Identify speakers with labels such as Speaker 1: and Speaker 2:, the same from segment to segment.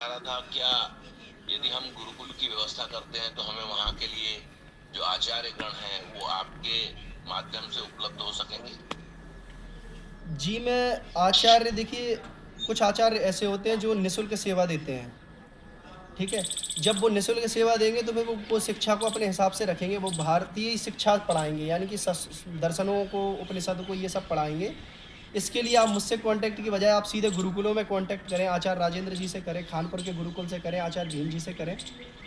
Speaker 1: रहा था, क्या यदि हम गुरुकुल की व्यवस्था करते हैं तो हमें वहाँ के लिए जो आचार्य गण हैं वो आपके माध्यम से उपलब्ध हो सकेंगे?
Speaker 2: जी, मैं आचार्य देखिए, कुछ आचार्य ऐसे होते हैं जो निःशुल्क सेवा देते हैं, ठीक है? जब वो निःशुल्क सेवा देंगे तो फिर वो शिक्षा को अपने हिसाब से रखेंगे, वो भारतीय शिक्षा पढ़ाएँगे, यानी कि दर्शनों को, उपनिषद को, ये सब पढ़ाएँगे। इसके लिए आप मुझसे कॉन्टैक्ट की बजाय आप सीधे गुरुकुलों में कॉन्टैक्ट करें, आचार्य राजेंद्र जी से करें, कानपुर के गुरुकुल से करें, आचार्य भीम जी से करें।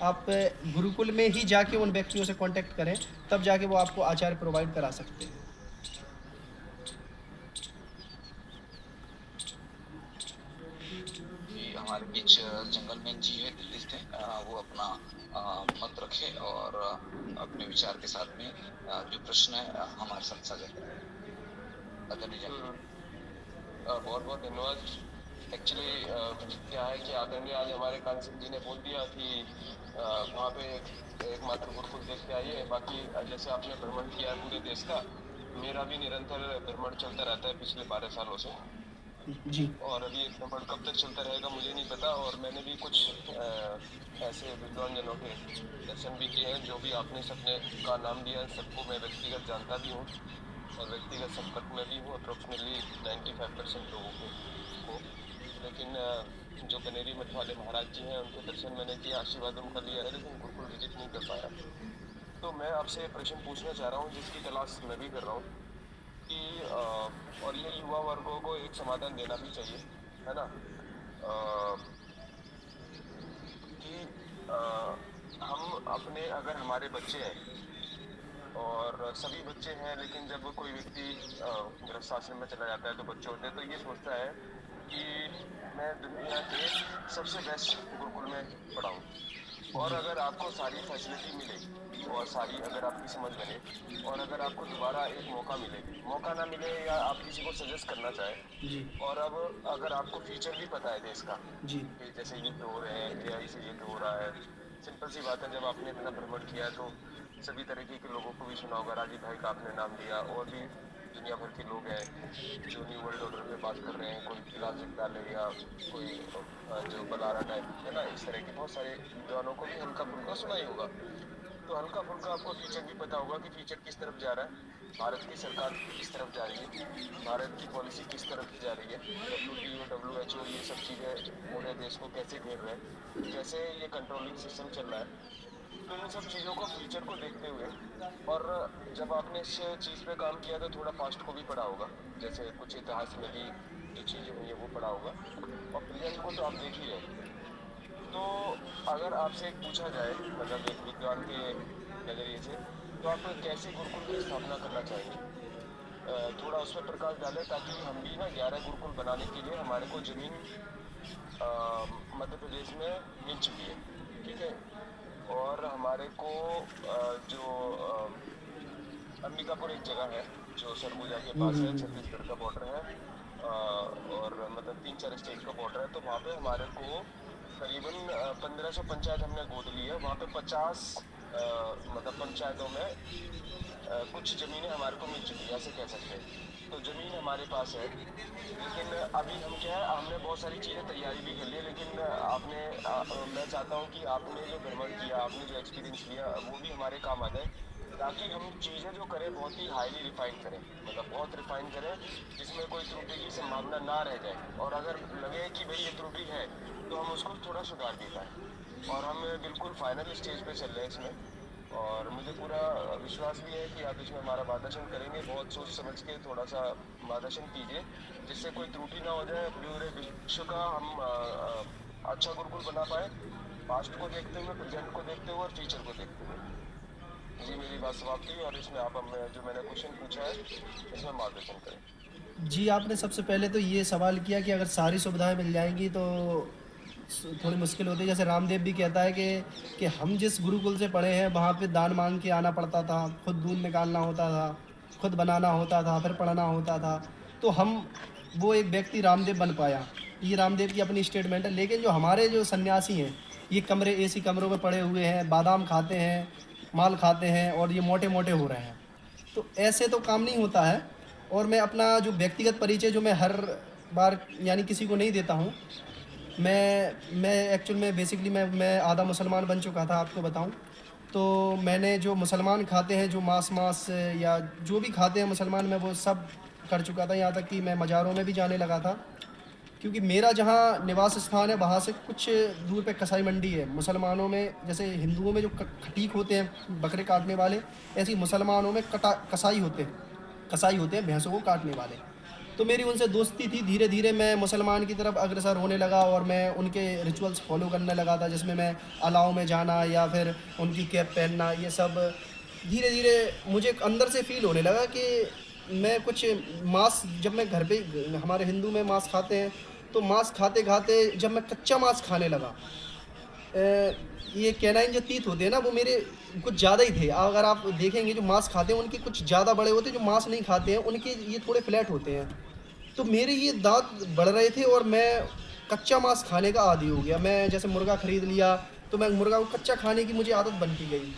Speaker 2: आप गुरुकुल में ही जाके उन व्यक्तियों से कॉन्टैक्ट करें, तब जाके वो आपको आचार्य प्रोवाइड करा सकते हैं।
Speaker 1: कि हमारे बीच जंगलमैन जी है, दिल्ली से। वो अपना मत रखे और अपने विचार के साथ में जो प्रश्न है हमारे साथ साझा करें। आदरणीय जंगलमैन। बहुत बहुत धन्यवाद। एक्चुअली क्या है कि आदरणीय आज हमारे कांसल जी ने बोल दिया कि वहाँ पे एकमात्र गुरुकुल देख के आइए। बाकी जैसे आपने भ्रमण किया है पूरे देश का, मेरा भी निरंतर भ्रमण चलता रहता है पिछले 12 सालों से।
Speaker 2: जी।
Speaker 1: और अभी ये भ्रमण कब तक चलता रहेगा मुझे नहीं पता। और मैंने भी कुछ ऐसे विद्वान जनों के दर्शन भी किए हैं। जो भी आपने सबने का नाम लिया, सबको मैं व्यक्तिगत जानता भी हूँ और व्यक्तिगत संपर्क में भी हूँ, अप्रोक्सीमेटली 95% लोगों को। लेकिन जो कनेरी मठ वाले महाराज जी हैं उनके दर्शन मैंने किया, आशीर्वाद उनका लिया है, लेकिन गुरुकुल विजिट नहीं कर पाया। तो मैं आपसे प्रश्न पूछना चाह रहा हूँ जिसकी तलाश मैं भी कर रहा हूँ कि और ये युवा वर्गों को एक समाधान देना भी चाहिए, है ना? अ, कि हम अपने, अगर हमारे बच्चे हैं और सभी बच्चे हैं, लेकिन जब कोई व्यक्ति गृहस्थ आश्रम में चला जाता है तो बच्चे होते हैं तो ये सोचता है कि मैं दुनिया के सबसे बेस्ट गुरुकुल में पढ़ाऊँ। और
Speaker 2: जी।
Speaker 1: अगर आपको सारी फैसिलिटी मिले और सारी अगर आपकी समझ बने और अगर आपको दोबारा एक मौका मिले, मौका ना मिले या आप किसी को सजेस्ट करना
Speaker 2: जी।
Speaker 1: चाहें, और अब अगर आपको फ्यूचर भी पता है देश का
Speaker 2: जी।
Speaker 1: कि जैसे युद्ध हो रहे हैं, एआई से युद्ध हो रहा है, सिंपल सी बात है, जब आपने इतना भ्रमण किया है तो सभी तरीके के लोगों को भी सुना होगा। राजीव भाई का आपने नाम लिया, और भी दुनिया भर के लोग हैं जो न्यू वर्ल्ड ऑर्डर पे बात कर रहे हैं, कोई विलास जगदाले या कोई जो बलारा टाइप है ना, इस तरह के बहुत सारे विद्वानों को भी हल्का फुल्का सुना ही होगा। तो हल्का फुल्का आपको फ्यूचर भी पता होगा कि फ्यूचर किस तरफ जा रहा है, भारत की सरकार किस तरफ जा रही है, भारत की पॉलिसी किस तरफ जा रही है, WTO WHO ये सब चीज़ें पूरे देश को कैसे घेर रहे हैं, कैसे ये कंट्रोलिंग सिस्टम चल रहा है। तो इन सब चीज़ों को फ्यूचर को देखते हुए, और जब आपने इस चीज़ पे काम किया तो थोड़ा पास्ट को भी पढ़ा होगा, जैसे कुछ इतिहास में भी जो चीज़ें हुई है वो पढ़ा होगा, और प्रेजेंट को तो आप देख ही रहे। तो अगर आपसे एक पूछा जाए, मतलब एक विद्वान के नजरिए से, तो आप कैसे गुरुकुल की स्थापना करना चाहेंगे? थोड़ा उस पर प्रकाश डालें ताकि हम भी ना 11 गुरुकुल बनाने के लिए हमारे को जमीन अ, मध्य प्रदेश में मिल चुकी है, ठीक है। और हमारे को जो अंबिकापुर एक जगह है जो सरगुजा के
Speaker 2: हुँ,
Speaker 1: पास
Speaker 2: हुँ,
Speaker 1: है,
Speaker 2: हुँ।
Speaker 1: छत्तीसगढ़ का बॉर्डर है। और मतलब 3-4 स्टेट का बॉर्डर है, तो वहाँ पे हमारे को करीबन 1500 पंचायत हमने गोद ली है। वहाँ पे 50 मतलब पंचायतों में कुछ जमीनें हमारे को मिल चुकी है, ऐसे कह सकते हैं। तो जमीन हमारे पास है, लेकिन अभी हम क्या है, हमने बहुत सारी चीज़ें तैयारी भी कर ली है, लेकिन मैं चाहता हूँ कि आपने जो भ्रमण किया, आपने जो एक्सपीरियंस लिया, वो भी हमारे काम आ जाए, ताकि हम चीज़ें जो करें बहुत ही हाईली रिफाइन करें, मतलब बहुत रिफाइन करें, जिसमें कोई त्रुटि की संभावना ना रह जाए। और अगर लगे कि भाई ये त्रुटि है तो हम उसको थोड़ा सुधार भी पाए। और हम बिल्कुल फाइनल स्टेज पे चल रहे हैं इसमें, और मुझे पूरा विश्वास भी है कि आप इसमें हमारा मार्गदर्शन करेंगे। बहुत सोच समझ के थोड़ा सा मार्गदर्शन कीजिए, जिससे कोई त्रुटि ना हो जाए, पूरे विश्व का हम अच्छा गुरुकुल बना पाए, पास्ट को देखते हुए, प्रेजेंट को देखते हुए और फ्यूचर को देखते हुए। जी, मेरी बात समाप्त हुई, और इसमें आप हमें जो मैंने क्वेश्चन पूछा है इसमें मार्गदर्शन करें।
Speaker 2: जी, आपने सबसे पहले तो ये सवाल किया कि अगर सारी सुविधाएँ मिल जाएँगी तो थोड़ी मुश्किल होती है। जैसे रामदेव भी कहता है कि हम जिस गुरुकुल से पढ़े हैं वहाँ पे दान मांग के आना पड़ता था, खुद दूध निकालना होता था, खुद बनाना होता था, फिर पढ़ना होता था। तो हम, वो एक व्यक्ति रामदेव बन पाया। ये रामदेव की अपनी स्टेटमेंट है। लेकिन जो हमारे जो सन्यासी हैं, ये कमरे, एसी कमरों में पड़े हुए हैं, बादाम खाते हैं, माल खाते हैं और ये मोटे मोटे हो रहे हैं। तो ऐसे तो काम नहीं होता है। और मैं अपना जो व्यक्तिगत परिचय जो मैं हर बार यानी किसी को नहीं देता हूँ, मैं एक्चुअल में बेसिकली मैं आधा मुसलमान बन चुका था, आपको बताऊं तो मैंने जो मुसलमान खाते हैं, जो मांस मांस या जो भी खाते हैं मुसलमान, मैं वो सब कर चुका था। यहाँ तक कि मैं मज़ारों में भी जाने लगा था, क्योंकि मेरा जहाँ निवास स्थान है वहाँ से कुछ दूर पे कसाई मंडी है। मुसलमानों में जैसे हिंदुओं में जो खटीक होते हैं बकरे काटने वाले, ऐसे ही मुसलमानों में कसाई होते हैं भैंसों को काटने वाले। तो मेरी उनसे दोस्ती थी। धीरे धीरे मैं मुसलमान की तरफ अग्रसर होने लगा और मैं उनके रिचुअल्स फॉलो करने लगा था, जिसमें मैं अलाव में जाना या फिर उनकी कैप पहनना, ये सब धीरे धीरे मुझे अंदर से फील होने लगा कि मैं कुछ मांस, जब मैं घर पे, हमारे हिंदू में मांस खाते हैं, तो मांस खाते खाते जब मैं कच्चा मांस खाने लगा, ये कैनाइन जो तीत होते हैं ना, वो मेरे कुछ ज़्यादा ही थे। अगर आप देखेंगे जो मांस खाते हैं उनके कुछ ज़्यादा बड़े होते हैं, जो मांस नहीं खाते हैं उनके ये थोड़े फ्लैट होते हैं। तो मेरे ये दांत बढ़ रहे थे और मैं कच्चा मांस खाने का आदी हो गया। मैं जैसे मुर्गा खरीद लिया तो मैं मुर्गा को कच्चा खाने की मुझे आदत बनती गई।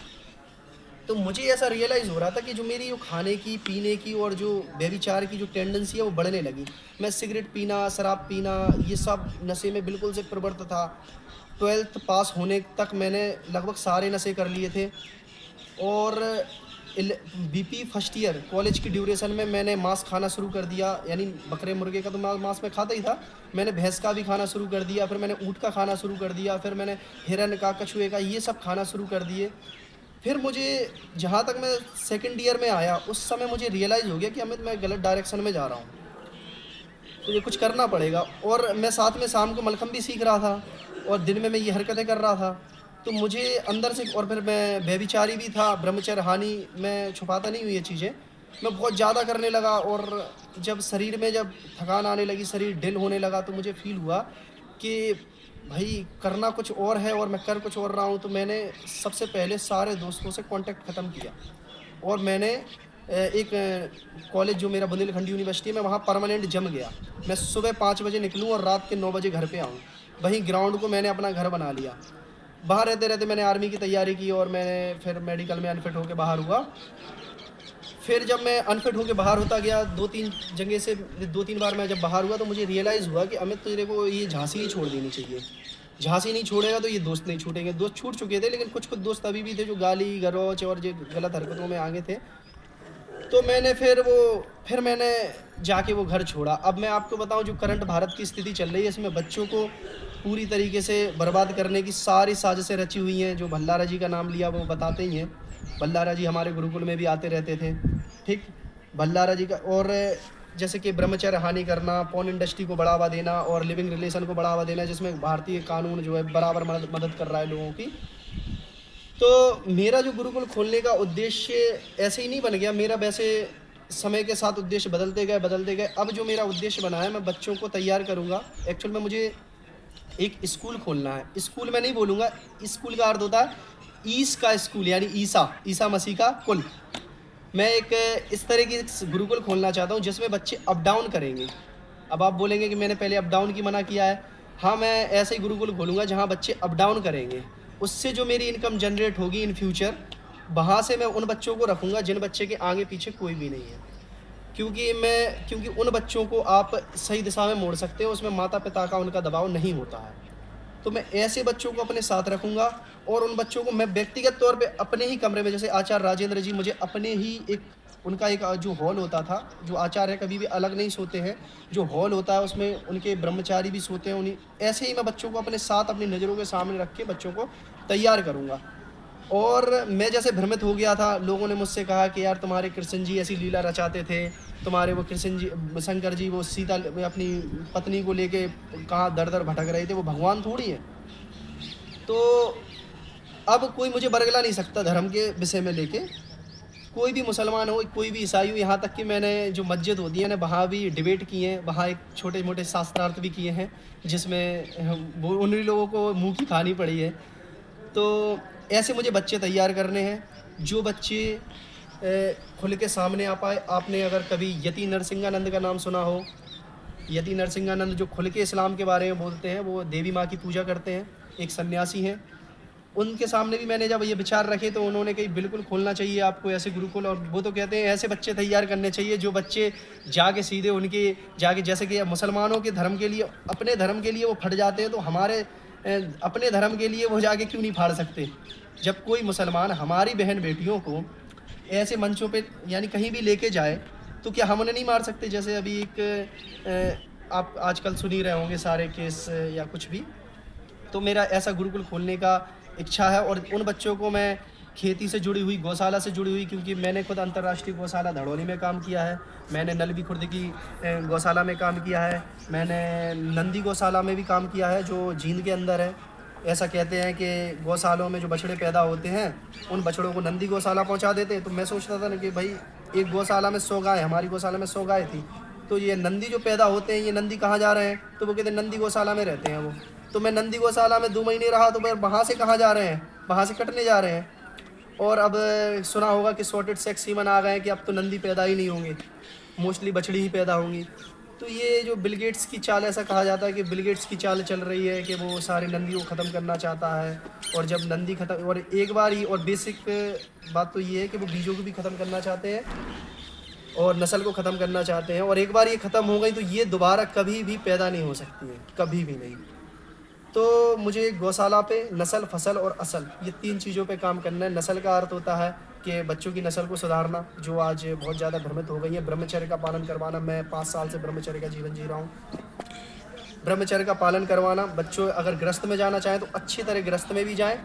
Speaker 2: तो मुझे ऐसा रियलाइज़ हो रहा था कि जो मेरी जो खाने की, पीने की और जो व्यभिचार की जो टेंडेंसी है वो बढ़ने लगी। मैं सिगरेट पीना, शराब पीना, ये सब नशे में बिल्कुल से प्रवृत्त था। 12th पास होने तक मैंने लगभग सारे नशे कर लिए थे और बीपी फर्स्ट ईयर कॉलेज की ड्यूरेशन में मैंने मांस खाना शुरू कर दिया। यानी बकरे मुर्गे का तो मांस मैं खाता ही था, मैंने भैंस का भी खाना शुरू कर दिया, फिर मैंने ऊँट का खाना शुरू कर दिया, फिर मैंने हिरन का, कछुए का, ये सब खाना शुरू कर दिए। फिर मुझे, जहाँ तक मैं सेकंड ईयर में आया उस समय मुझे रियलाइज़ हो गया कि अमित मैं गलत डायरेक्शन में जा रहा हूँ, तो ये कुछ करना पड़ेगा। और मैं साथ में शाम को मलखम भी सीख रहा था और दिन में मैं ये हरकतें कर रहा था। तो मुझे अंदर से, और फिर मैं व्यभिचारी भी था, ब्रह्मचर्य हानि मैं छुपाता नहीं हूँ ये चीज़ें, मैं बहुत ज़्यादा करने लगा। और जब शरीर में जब थकान आने लगी, शरीर ढिल होने लगा, तो मुझे फ़ील हुआ कि भाई करना कुछ और है और मैं कर कुछ और रहा हूँ। तो मैंने सबसे पहले सारे दोस्तों से कांटेक्ट ख़त्म किया और मैंने एक कॉलेज जो मेरा बुंदेलखंड यूनिवर्सिटी है, मैं वहाँ परमानेंट जम गया। मैं सुबह 5 बजे निकलूँ और रात के 9 बजे घर पे आऊँ। वहीं ग्राउंड को मैंने अपना घर बना लिया। बाहर रहते रहते मैंने आर्मी की तैयारी की और मैंने फिर मेडिकल में अनफिट होकर बाहर हुआ। फिर जब मैं अनफिट होकर बाहर होता गया, 2-3 जगह से 2-3 बार मैं जब बाहर हुआ, तो मुझे रियलाइज़ हुआ कि अमित तेरे को ये झांसी ही छोड़ देनी चाहिए। झांसी नहीं छोड़ेगा तो ये दोस्त नहीं छूटेंगे। दोस्त छूट चुके थे, लेकिन कुछ दोस्त अभी भी थे जो गाली गलौच और जो गलत हरकतों में आगे थे। तो फिर मैंने जाके वो घर छोड़ा। अब मैं आपको बताऊं, जो करंट भारत की स्थिति चल रही है, इसमें बच्चों को पूरी तरीके से बर्बाद करने की सारी साजिशें रची हुई हैं। जो भल्लारा जी का नाम लिया वो बताते ही हैं। भल्लारा जी हमारे गुरुकुल में भी आते रहते थे, ठीक। भल्लारा जी का, और जैसे कि ब्रह्मचर्य हानि करना, पॉर्न इंडस्ट्री को बढ़ावा देना और लिविंग रिलेशन को बढ़ावा देना, जिसमें भारतीय कानून जो है बराबर मदद कर रहा है लोगों की। तो मेरा जो गुरुकुल खोलने का उद्देश्य ऐसे ही नहीं बन गया मेरा, वैसे समय के साथ उद्देश्य बदलते गए। अब जो मेरा उद्देश्य बना है, मैं बच्चों को तैयार करूँगा। एक्चुअल में मुझे एक स्कूल खोलना है। स्कूल मैं नहीं बोलूँगा, स्कूल का अर्थ होता है ईस का स्कूल, यानी ईसा मसीह का कुल। मैं एक इस तरह की गुरुकुल खोलना चाहता हूँ जिसमें बच्चे अप डाउन करेंगे। अब आप बोलेंगे कि मैंने पहले अप डाउन की मना किया है। हाँ, मैं ऐसे ही गुरुकुल खोलूँगा जहाँ बच्चे अप डाउन करेंगे। उससे जो मेरी इनकम जनरेट होगी इन फ्यूचर, वहाँ से मैं उन बच्चों को रखूँगा जिन बच्चे के आगे पीछे कोई भी नहीं है। क्योंकि उन बच्चों को आप सही दिशा में मोड़ सकते हो, उसमें माता पिता का उनका दबाव नहीं होता है। तो मैं ऐसे बच्चों को अपने साथ रखूँगा और उन बच्चों को मैं व्यक्तिगत तौर पे अपने ही कमरे में, जैसे आचार्य राजेंद्र जी मुझे अपने ही उनका एक जो हॉल होता था, जो आचार्य कभी भी अलग नहीं सोते हैं, जो हॉल होता है उसमें उनके ब्रह्मचारी भी सोते हैं। उन्हीं ऐसे ही मैं बच्चों को अपने साथ, अपनी नज़रों के सामने रख के बच्चों को तैयार करूँगा। और मैं जैसे भ्रमित हो गया था, लोगों ने मुझसे कहा कि यार तुम्हारे कृष्ण जी ऐसी लीला रचाते थे, तुम्हारे वो कृष्ण जी, शंकर जी, वो सीता अपनी पत्नी को लेके कहाँ दर दर भटक रहे थे, वो भगवान थोड़ी है। तो अब कोई मुझे बरगला नहीं सकता धर्म के विषय में लेके। कोई भी मुसलमान हो, कोई भी ईसाई हो, यहाँ तक कि मैंने जो मस्जिद होती है ना, वहाँ भी डिबेट किए हैं, वहाँ एक छोटे मोटे शास्त्रार्थ भी किए हैं, जिसमें वो उन्हीं लोगों को मुँह की खानी पड़ी है। तो ऐसे मुझे बच्चे तैयार करने हैं, जो बच्चे खुल के सामने आ पाए। आपने अगर कभी यति नरसिंहानंद का नाम सुना हो, यति नरसिंहानंद जो खुल के इस्लाम के बारे में बोलते हैं, वो देवी माँ की पूजा करते हैं, एक सन्यासी हैं। उनके सामने भी मैंने जब ये विचार रखे तो उन्होंने कही बिल्कुल खोलना चाहिए आपको ऐसे गुरुकुल, और वो तो कहते हैं ऐसे बच्चे तैयार करने चाहिए जो बच्चे जाके सीधे उनके जाके, जैसे कि मुसलमानों के धर्म के लिए, अपने धर्म के लिए वो फट जाते हैं, तो हमारे अपने धर्म के लिए वो जाके क्यों नहीं फाड़ सकते। जब कोई मुसलमान हमारी बहन बेटियों को ऐसे मंचों पे यानी कहीं भी लेके जाए तो क्या हम उन्हें नहीं मार सकते। जैसे अभी एक आप आजकल सुन ही रहे होंगे सारे केस या कुछ भी। तो मेरा ऐसा गुरुकुल खोलने का इच्छा है, और उन बच्चों को मैं खेती से जुड़ी हुई, गौशाला से जुड़ी हुई, क्योंकि मैंने खुद अंतर्राष्ट्रीय गौशाला धड़ौली में काम किया है, मैंने नलवी खुर्द की गौशाला में काम किया है, मैंने नंदी गौशाला में भी काम किया है जो जींद के अंदर है। ऐसा कहते हैं कि गौशालों में जो बछड़े पैदा होते हैं उन बछड़ों को नंदी गौशाला पहुंचा देते हैं। तो मैं सोचता था ना कि भाई एक गौशाला में 100 गाय, हमारी गौशाला में 100 गाय थी, तो ये नंदी जो पैदा होते हैं ये नंदी कहाँ जा रहे हैं, तो वो कहते हैं नंदी गौशाला में रहते हैं वो। तो मैं नंदी गौशाला में 2 महीने रहा, तो मैं वहाँ से कहाँ जा रहे हैं, वहाँ से कटने जा रहे हैं। और अब सुना होगा कि सॉर्टेड सेक्स सीमन आ गए हैं कि अब तो नंदी पैदा ही नहीं होंगे, मोस्टली बछड़ी ही पैदा होंगी। तो ये जो बिल गेट्स की चाल, ऐसा कहा जाता है कि बिल गेट्स की चाल चल रही है कि वो सारी नंदी को ख़त्म करना चाहता है। और जब नंदी ख़त्म, और एक बार ही, और बेसिक बात तो ये है कि वो बीजों को भी ख़त्म करना चाहते हैं और नस्ल को ख़त्म करना चाहते हैं, और एक बार ये ख़त्म हो गई तो ये दोबारा कभी भी पैदा नहीं हो सकती है, कभी भी नहीं। तो मुझे गौशाला पे नस्ल, फसल और असल, ये 3 चीज़ों पे काम करना है। नस्ल का अर्थ होता है कि बच्चों की नस्ल को सुधारना, जो आज बहुत ज़्यादा भ्रमित हो गई है। ब्रह्मचर्य का पालन करवाना, मैं 5 साल से ब्रह्मचर्य का जीवन जी रहा हूँ। ब्रह्मचर्य का पालन करवाना, बच्चों अगर गृहस्थ में जाना चाहें तो अच्छी तरह गृहस्थ में भी जाएं,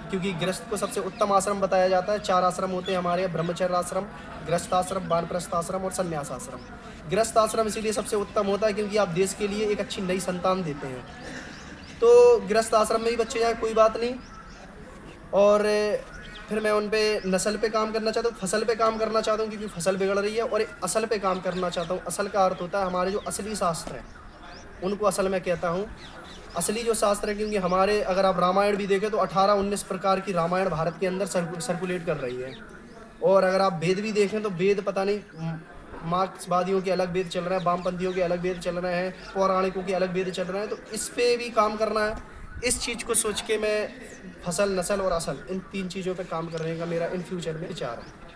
Speaker 2: क्योंकि गृहस्थ को सबसे उत्तम आश्रम बताया जाता है। 4 आश्रम होते हैं हमारे यहाँ, ब्रह्मचर्य आश्रम, गृहस्थ आश्रम, वानप्रस्थ आश्रम और संन्यास आश्रम। गृहस्थ आश्रम इसीलिए सबसे उत्तम होता है क्योंकि आप देश के लिए एक अच्छी नई संतान देते हैं। तो गृहस्थ आश्रम में ही बच्चे जाए, कोई बात नहीं। और फिर मैं उन पे नस्ल पे काम करना चाहता हूँ, फसल पे काम करना चाहता हूँ क्योंकि फसल बिगड़ रही है, और असल पे काम करना चाहता हूँ। असल का अर्थ होता है हमारे जो असली शास्त्र हैं उनको असल में कहता हूँ। असली जो शास्त्र है, क्योंकि हमारे अगर आप रामायण भी देखें तो 18-19 प्रकार की रामायण भारत के अंदर सर्कुलेट कर रही है। और अगर आप वेद भी देखें तो वेद पता नहीं मार्क्सवादियों के अलग वेद चल रहे हैं, वामपंथियों के अलग वेद चल रहे हैं, पौराणिकों के अलग वेद चल रहे हैं। तो इस पे भी काम करना है। इस चीज़ को सोच के मैं फसल, नस्ल और असल, इन 3 चीज़ों पे काम करने का मेरा इन फ्यूचर में विचार है।